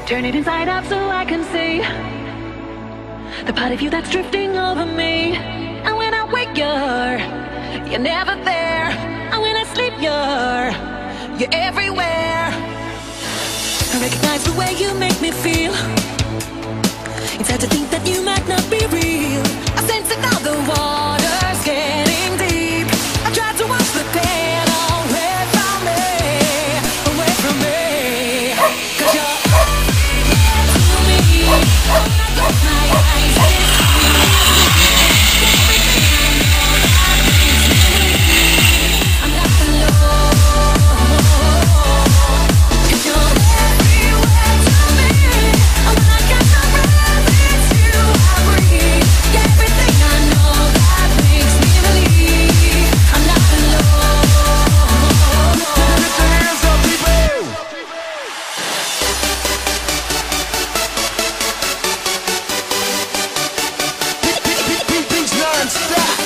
Turn it inside out so I can see the part of you that's drifting over me. And when I wake you're never there. And when I sleep you're everywhere. I recognize the way you make me feel. It's hard to think that you might not be real. I sense it now, the water's getting deep. I try to wash the pain away from me, away from me. 'Cause you're everywhere to me. When I close my eyes, it's you. Everything I know that makes me believe I'm not alone. 'Cause you're everywhere to me. And when I catch my breath, it's you I breathe. Everything I know that makes me believe I'm not alone. Put your hands up, people! Beats non-stop.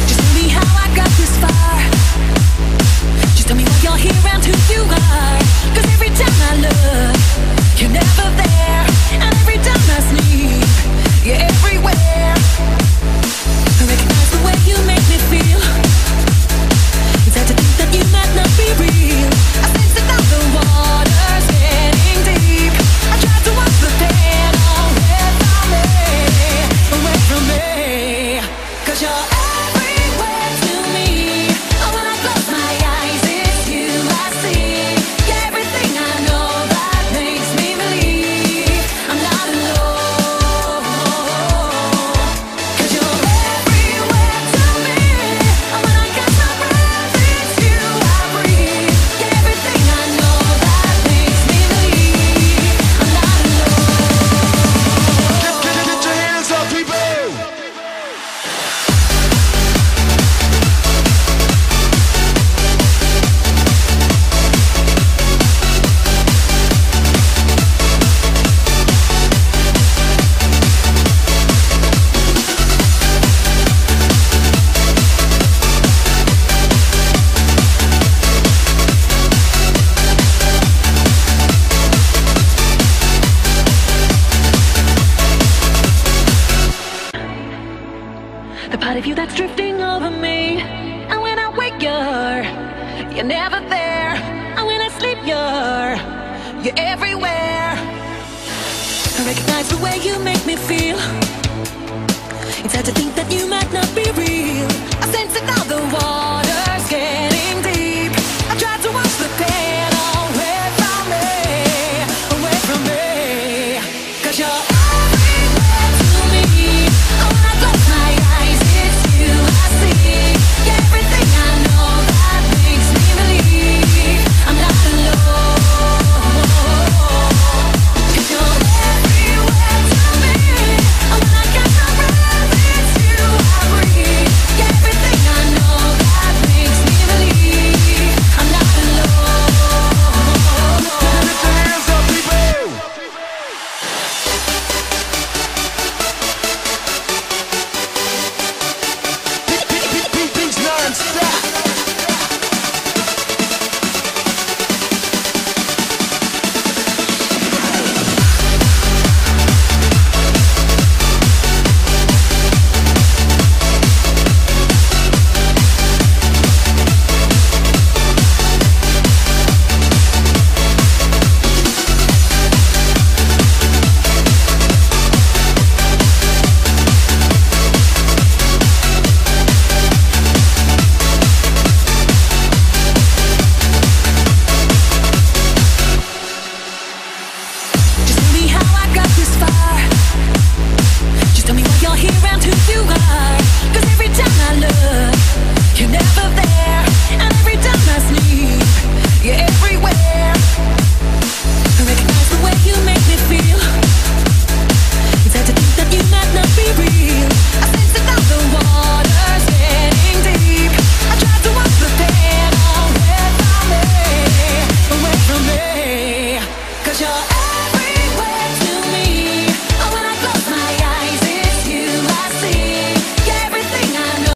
Just tell me how I got this far. Just tell me why you're here and who you are. 'Cause every time I look, you're never there. And every time I sleep, you're everywhere. I recognize the way you make me feel. It's hard to think that you might not be real. I sense it now, the water's getting deep. I try to wash the pain away from me, away from me. 'Cause you're everywhere to me. Oh, when I close my eyes, it's you I see. Everything I know that makes me believe I'm not alone. 'Cause you're everywhere to me. Oh, when I catch my breath, it's you I breathe. Everything I know that makes me believe I'm not alone. Get your hands up, people! The part of you that's drifting over me. And when I wake you're never there. And when I sleep you're everywhere. I recognize the way you make me feel.